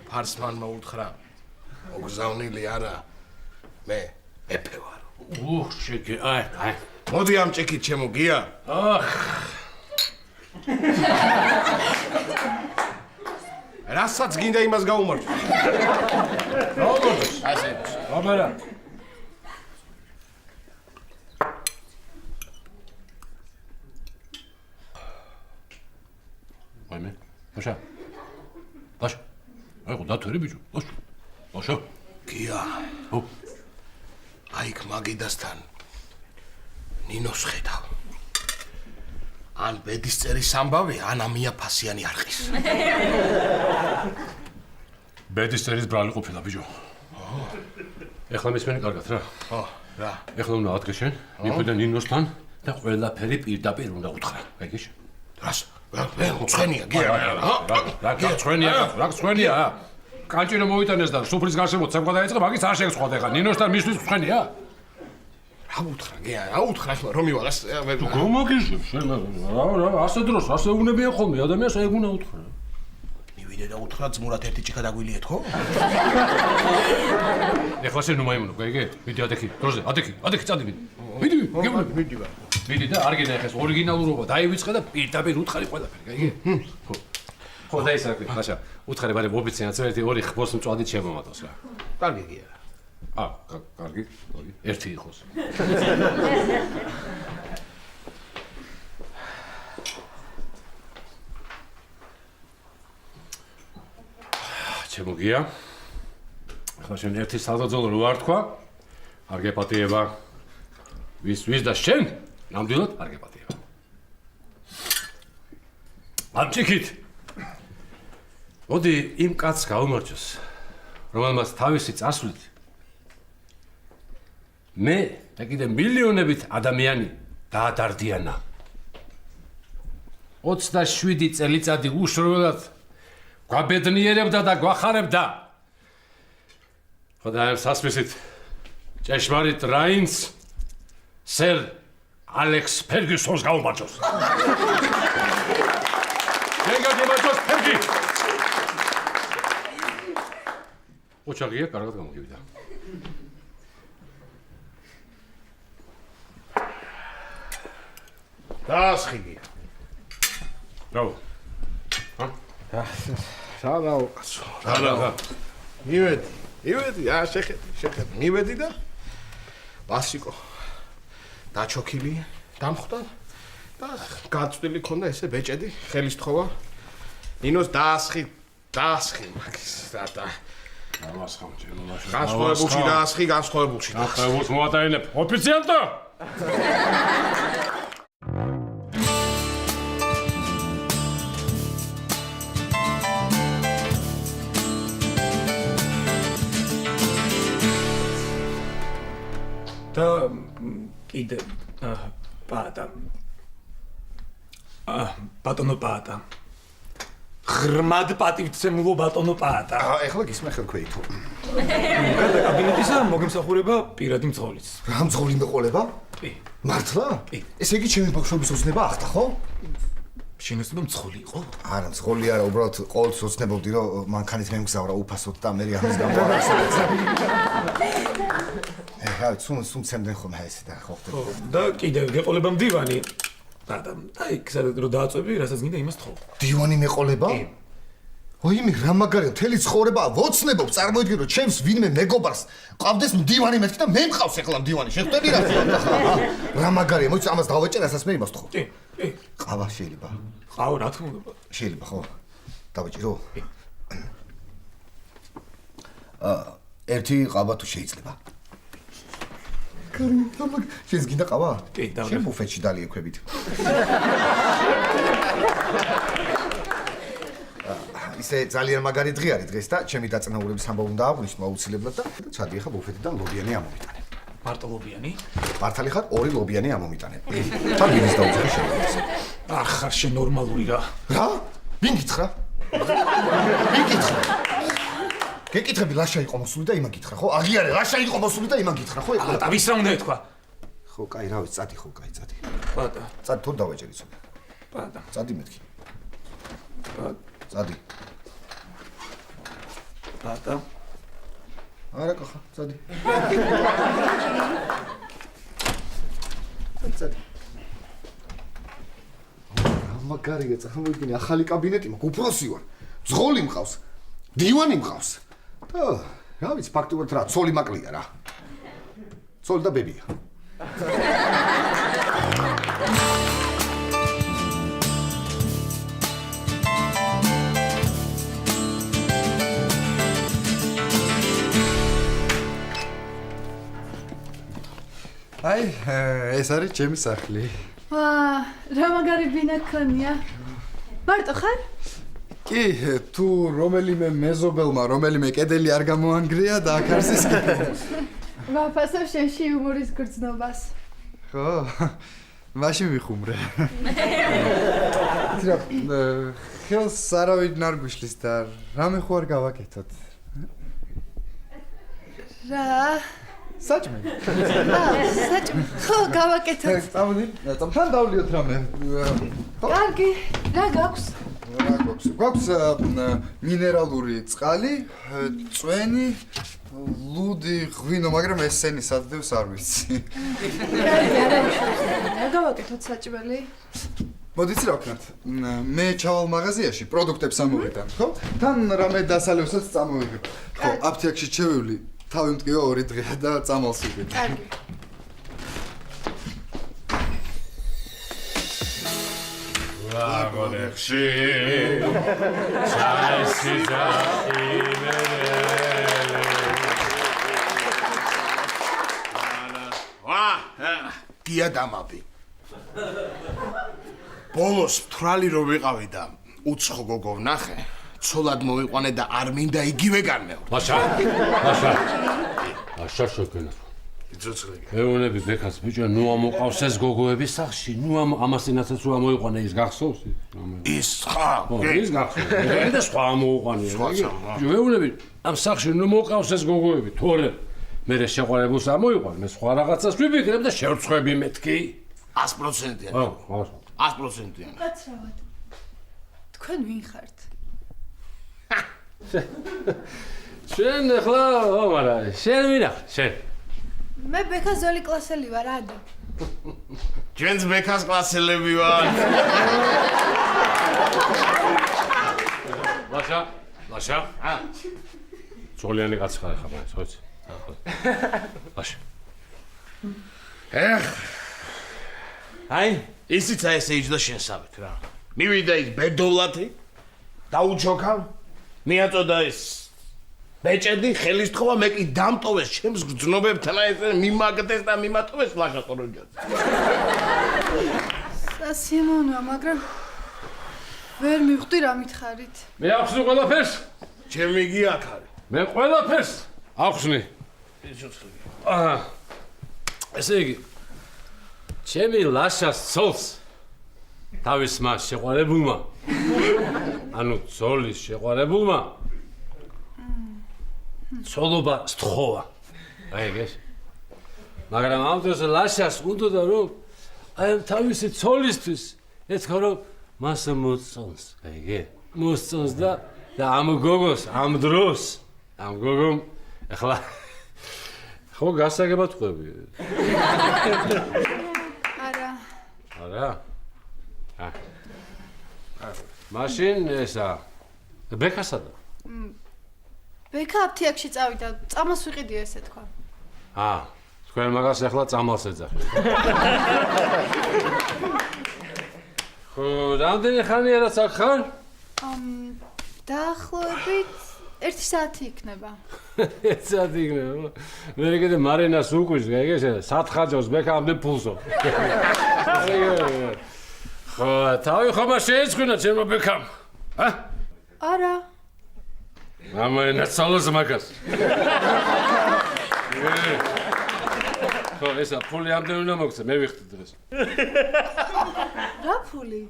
ფარსმანმა უთხრა. მოგზავნილი არა. მე მეფე ვარ. შეკი, აი. მოდი ამ ჭიქით ჩემო გია. რასაც გინდა იმას გაუმართო. როგორ? ასე. აბარა. ვაიმე, ლაშა. ლაშა. აი, გუდათური ბიჭო. ლაშა. გია. ო. აი, მაგიდასთან ნინოს ხედავ. ან ბედისწერის ამბავი, ან ამიაფასიანი არყის. ბედისწერის ბრალი ყოფილა ბიჭო. ეხლა მისმენი კარგად რა. რა. ეხლა უნდა ადგე შენ, მიხვიდე ნინოსთან და ყველაფერი პირდაპირ უნდა უთხრა. გაიგეში? რას? მე უცხენია, გია. რა ცხენია? კანჭირო მოიტანეს და სუფრის გარშემო ცემვა დაიწყე, მაგის არ შეგწყვეტ ეხლა. ნინოსთან მისთვის ცხენია? რა უთხრა, გია? რა უთხრა ახლა რომ ივალას? თუ გომაგიჟებ შენ რა ასე დროს ასე უნებიან ხოლმე ადამიანს ეგ უნდა უთხრა. მივიდე და უთხრა ძმურად ერთი ჭიქა დაგვილიეთ ხო? ეხლა შენ უმაიმუნო, გაიგე? მიდი ადექი, დროზე, ადექი, წადი მიდი. მიდი. მიდი და არ გინახეს ორიგინალურობა, დაივიწყე და პირდაპირ უთხარი ყველაფერი, გაიგე? ხო, და ის აკვი, ხაშა, უთხარი ბარე მობიციან, წვერდი ორი ხბოს მწვადით შემომატოს რა. კარგი გია. კარგი, ერთი იყოს. ჩემოგია. ახლა შენ ერთი საზაძოლო რო არ თქვა, არ გეპატიება. ვის და შენ? ნამდვილად არ გეპატიება. ამჩიქით. მოდი იმ კაცს გაუმარჯოს, რომელმაც თავისი წარსვლით მე და კიდე მილიონობით ადამიანი დაადარდიანა. 27 წელიწადი უშროლად გვაბედნიერებდა და გვახარებდა. ხოდა ამ სასმისით ჭეშმარიტ რაინს სერ ალექს ფერგიუსონს გაუმარჯოს. გეგაგებაჭოს ფერგი. ოჩაღია კარგად გამოგივიდა. დაასხიგია. რავ. რა. მივედი, შეხედე. მივედი და ვასიკო დაჩოქილი დამხვდა და გაწვდილი ქონდა ესე ბეჭედი, ხელის თხოვა. ნინოს დაასხი მაგის და ამასხამ ჩემო. განსხვავებულში დაასხი, განსხვავებულში. განსხვავებულს მოატაინებ ოფიციალტო. და კიდე ბატონო პაატა. ღრმად პატივცემულო ბატონო პაატა. ეხლა გისმენ ხელქვეითო. გარდა კაბინეტისა მოგემსახურება პირადი მძღოლიც. რა მძღოლი მეყოლება? კი. მართლა? კი. ესე იგი ჩემი ბავშვობის ოცნება ახთა ხო? შენოსება მძღოლი იყო? არა, მძღოლი არა, უბრალოდ ყოველთვის ოცნებობდი, რომ მანქანით მემგზავრა უფასოდ და მე ამის გამო არ ახსენებდი. ეხლა სულ ცემდნენ ხომ ესე და ხო ხდება. და კიდე გეყოლება მდივანი. და იქ სადაც რო დააწვევი, რასაც გინდა იმას თხოვ. დივანი მეყოლება? ой, მე რა მაგარია, მთელი ცხოვრება ვოცნებობ, წარმოიდგინე რომ ჩემს ვინმე მეგობარს ყავდეს მდივანი მეთქი და მე მყავს ეხლა მდივანი. შეხვდები რა რა მაგარია, მოიცა ამას დავაჭერ, რასაც მე იმას თხოვ. კი. ყავა შეიძლება. ყავა რა თქმა უნდა. შეიძლება ხო? დავაჭირო? ერთი ყავა თუ შეიძლება? შენს გინდა ყავა? კი, დავაჭირო. შენ ბუფეტში დალიექვებით. ისე ძალიან მაგარი დღე არის დღეს და ჩემი დაწნაურების ამბავ უნდა აღვნიშნო აუცილებლად და ჩადი ახლა ბუფეტიდან ლობიანი ამომიტანე. მარტო ლობიანი? მართალი ხარ, 2 ლობიანი ამომიტანე. თან მინს დაუძახე შეიძლება. არ ხარ შენ ნორმალური რა. რა? ვინ გითხრა? ვინ გითხრა? გეკითხები ლაშა იყო მოსული და იმან გითხრა, ხო? აღიარე, ლაშა იყო მოსული და იმან გითხრა, ხო? და ვის რა უნდა ეთქვა? ხო, კაი, რა ვიცი, წადი ხო, კაი, წადი. პატა. წადი თორ დავაჭერი ცოტა. პატა. წადი მეთქი. პატა. წადი. პატა. არა, კახა, წადი. წადი. მაგარია, წარმოიდგინე, ახალი კაბინეტი მაქვს, უფროსი ვარ. მძღოლი მყავს. დივანი მყავს. და რა ვიცი, ფაქტობრივად რა, ცოლი მაკლია რა. ცოლი და ბებია. აი, ეს არის ჩემი სახლი. ვა, რა მაგარი ბინა გქონია. მარტო ხარ? კი, თუ რომელიმე მეზობელმა რომელიმე კედელი არ გამოანგრია და აქ არის კიბო. ვაფასებ შენში იუმორის გრძნობას. ხო, მაშინ ვიხუმრე. ხელს არავინ არ გვიშლის და რამე ხო არ გავაკეთოთ. რა? საჭმე. საჭმე. ხო, გავაკეთოთ. წამოდი, თან დავლიოთ რამე. კარგი, რა გაქვს? გვაქვს მინერალური წყალი, წვენი, ლუდი, ღვინო, მაგრამ ესენი სადდევს არ ვიცი. კარგი, არა უშუალოდ. რა გავაკეთოთ საჭმელი? მოდით რა ვქნათ. მე ჩავალ მაღაზიაში, პროდუქტებს ამოვიტან, ხო? თან რამე დასალევსაც წამოვიგებ. ხო, აფთიაქში შევივლი, თავი მტკივა 2 დღეა და წამალს ვიგებ. კარგი. ვაგონებში ჩაისი და იმერელი ვა გია დამაბი ბოლოს თრალი რო ვიყავი და უცხო გოგო ვნახე ცოლად მოვიყვანე და არ მინდა იგივე განმეო აშა შეგენა ეუნები ბეკას ბიჭო ნუ ამოყავს ეს გოგოების სახში ნუ ამასინაცაც რა მოიყვანე ის გახსოვს ის ხა ის გახსოვს და სხვა მოუყვანე ეუნები ამ სახში ნუ მოყავს ეს გოგოები თორე მე შეყვარებულს ამოიყვან მე სხვა რაღაცას ვიფიქრებ და შევწყვები მეთქი 100%-იანი 100%-იანი კაცრავად თქვენ ვინ ხართ შენ ახლა მარა შენ ვინა შენ მე ბექა ზოლი კლასელი ვარ ადო ჩვენც ბექას კლასელები ვარ ლაშა ძოლიანი კაცი ხარ ხა მას ხოც ლაშა აი ისიც აი ესე იჯდა შენსავით რა მივიდა ის ბედოვლათი დაუჩოქა მიაწოდა ეს ბეჭედი ხელის თხოვა მე კი დამტოვეს ჩემს გრძნობებთან აი ესე მიმაგდეს და მიმატოვეს ლაშა ყოროჯად სასიმონო მაგრამ ვერ მივხვდი რა მითხარით მე ახსნი ყველაფერს ჩემი გი აქ არის მე ყველაფერს ახსნი ესე იგი ჩემი ლაშას ცოლს თავის მას შეყვარებულმა ანუ ცოლის შეყვარებულმა ცოლობა სთხოვა აი ეგ მაგრამ ამ დროს ლაშას უნდა რომ აი თავისი ცოლისთვის ეთქვა რომ მას მოწონს აი ეგ მოსწონს და ამ გოგოს ამ დროს ამ გოგომ ახლა ხო გასაგებად ყვები არა მაშინ ესა ბეკასადა ბექა აფთიაქში წავიდა წამალს ვიყიდია ესე თქვა თქვენ მაგას ახლა წამალს ეძახით ხო რამდენი ხანია რაც აქ ხარ დაახლოებით 1 საათი იქნება 1 საათი იქნება მე კიდე მარინას უკვიშ ეგ სათხაჯოს ბეკამდე ფულსო ხო თავი ხომა შეეცხვინა ჩემო ბეკამ არა მამაინა ცოლოს მაგას ხო ესა ფული ამდენ უნდა მოგცე მე ვიხდი დღეს რა ფული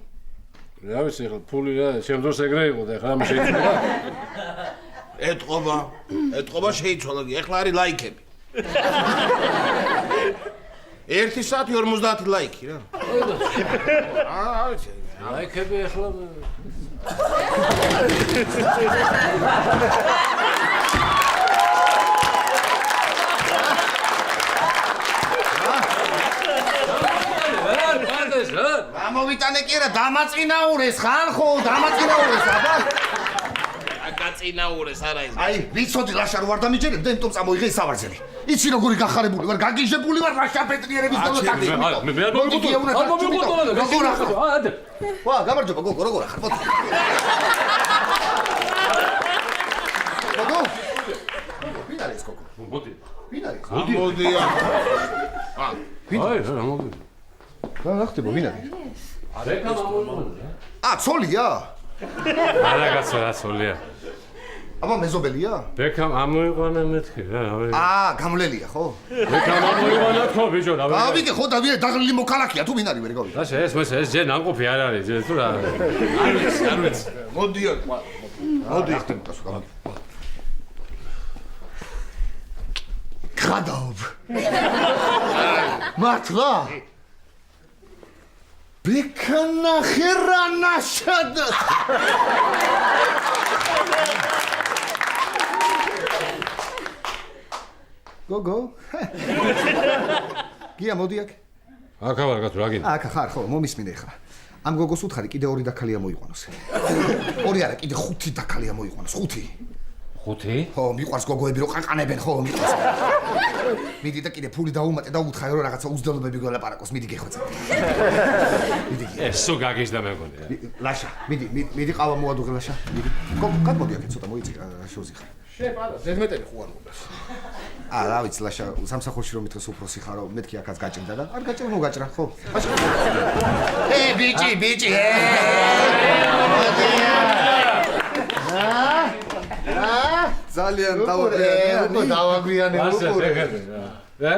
რა ვიცი ხო ფული რა შენ დროს ეგრე იყო და ახლა მე შეიცვალა ეთყობა შეიცვალა ეხლა არის ლაიქები 1 საათი 50 ლაიქი რა ლაიქები ახლა გამოვიტანე კი რა დამაწინაურეს ხარ ხო დამაწინაურეს აბა გაწინაურეს არა ის აი ვიცოდი ლაშა რო არ დამიჯერებდა იმიტომ წამოიღე ის სავარძელი იცი როგორი გახარებული ვარ გაგიჟებული ვარ ლაშა პეტრიერების დოლოტაკი მე არ მოგიტოლა როგორ ახლა ვა გამარჯობა გოგო როგორ ახლა გოგო ვინ არის გოგო მოდი ვინ არის მოდი აი რა მოდი რა ხდება, ვინ არის? არეკა მამოიყვანა. ცოლია? არა კაცო, რა ცოლია. აბა მეზობელია? ბექამ ამოიყვანა მეთქი რა. გამლელია ხო? ბექამ ამოიყვანა ხო ბიჭო, რა. გავიგე ხო დავიარე დაღლილი მოქალაქია თუ ვინ არის ვერ გავიგე. რა ეს ჯერ ნამყოფი არ არის, თუ რა. არ ვიცი. მოდიო. მოდი ხტემკას გავიგე. გადაობ. მართლა? ბექანა ხერანაშად. გოგო. გია მოდი აქ. აქ ვარ კაცო, რა გინდა? აქ ხარ ხო, მომისმინე ხა. ამ გოგოს უთხარი კიდე 2 დაქალი ამოიყვანოს. 2 არა, კიდე 5 დაქალი ამოიყვანოს, 5. 5? ხო, მიყვარს გოგოები რო ყანყანებენ, ხო, მიყვარს. მიდი და კიდე ფული დაუმატე და უთხარი რომ რაღაცა უზდელობები გველაპარაკოს, მიდი გეხვეწე. მიდი. ესო გაგიჟდა მე მგონია. ლაშა, მიდი ყავა მოადუღე ლაშა. მიდი. გადმოდი აქ ცოტა მოიწი შოზე ხარ. შეპარა, ზედმეტელი ხო არ უნდა. რა ვიცი ლაშა, სამსახურში რომ მითხეს უფროსი ხარო, მეთქი აქაც გაჭირდა და არ გაჭირ მოგაჭრა, ხო? ბიჭი. ძალიან დავაგვიანე უყურე. რა?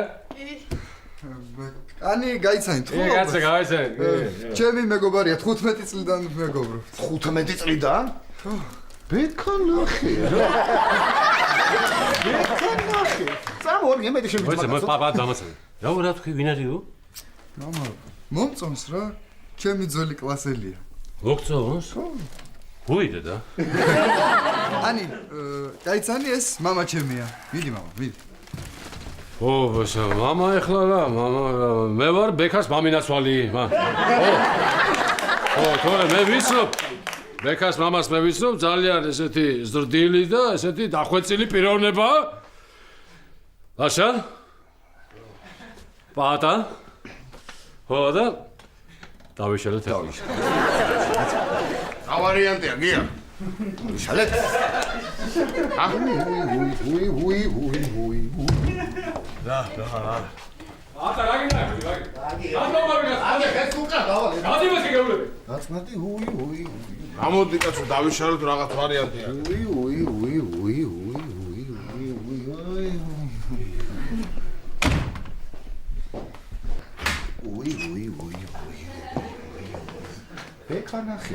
კანი გაიცანით ხო? კაცო გავიცანით. ჩემი მეგობარია 15 წლიდან მეგობრო. 15 წლიდან? ხო. ბექანახი. წამოდი მე შევიწყო. მოიცა პაპა დამასწრე. რა თქვი ვინ არისო? მამა მომწონს რა. ჩემი ძველი კლასელია. მოგწონს? ვიდე და? ანი, გაიცანი ეს მამა ჩემია. მიდი მამა, მიდი. ო, ბაშა, მამა ეხლა რა, მამა მე ვარ ბექას მამინაცვალი. ო, თორე მე ვიცნობ. ბექას მამას მე ვიცნობ, ძალიან ესეთი ზრდილი და ესეთი დახვეწილი პიროვნება. ლაშა? პატა? ხო და დავიშალეთ ახლა. ავარიანტია, გია. შალეთ. რა. ატა რა გინდა? გამოდი კაცო დავიშალოთ რაღაც ვარიანტია. ბექანახი.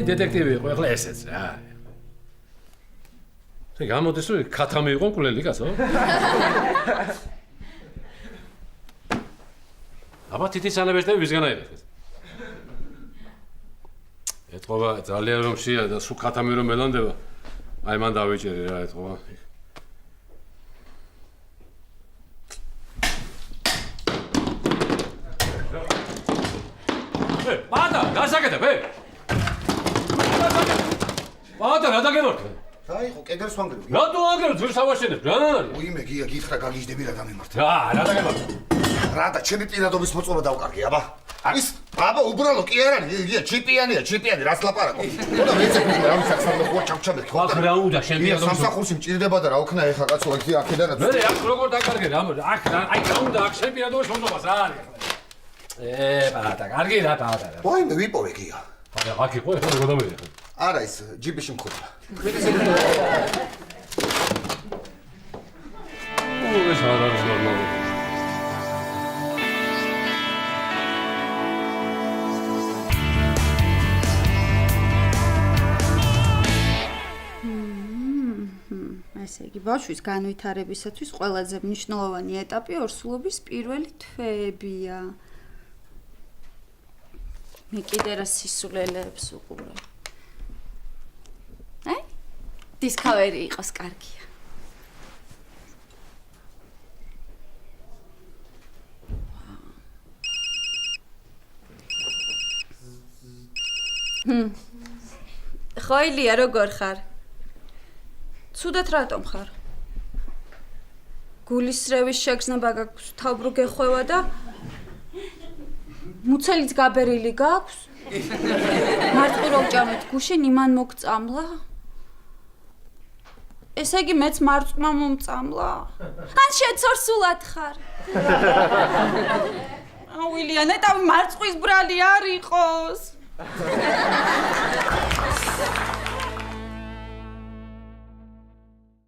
დეტექტივი იყო ახლა ესეც რა. შე გამოდის რომ ქათამი იყო მკვლელი კაცო? აბა თითის ანებეშტები ვისგან აიღეს? ეთყობა ძალიან რომ შეა და სულ ქათამი რომ მელანდება. აი მან დავიჭერი რა ეთყობა. პატა, გასაკეთებ, პატა, რა დაგემართე? დაიყო, კედელს ვანგრევ. რატო ანგრევ ძვირს ავაშენებ? რა არის? უიმე გია გითხრა გაგიჟდები რა დამემართ. რა დაგემართე? რა და ჩემი პირადობის მოწმობა დავკარგე, აბა. ის აბა უბრალო კი არ არის, გია ჩიპიანი, რას ლაპარაკო? თუნდა მეცეკი რა მსახსამდე ხო ჩამჩამე ხო? ახ რა უნდა შენ პირადობის სამსახურში მჭირდება და რა ოქნა ეხა კაცო აქ აქედანაც. მე აქ როგორ დაკარგე რა? აქ აი რა უნდა აქ შენ პირადობის მოწმობას რა არის? პატა, კარგი რა პატა. ვაიმე ვიპოვე გია. არა, აქ იყო ეხლა როგორ დამეიღე? არა ის ჯიბიში მქონდა. ეს არ არის ნორმალური. ესე იგი, ბავშვის განვითარებისათვის ყველაზე მნიშვნელოვანი ეტაპი ორსულობის პირველი თვეებია. მე კიდე რა სისულელეებს უყურებ. აი? დისკავერი იყოს კარგია. ხო ილია, როგორ ხარ? ცუდად რატომ ხარ? გულისრევის შეგრძნება გაქვს, თავბრუ გეხვევა და მუცელიც გაბერილი გაქვს? მარტო რო ვჭამეთ გუშინ იმან მოგწამლა? ესე იგი მეც მარწმა მომწამლა? ან შეცორსულად ხარ? აუ ილია, ნეტავი მარწყვის ბრალი არ იყოს.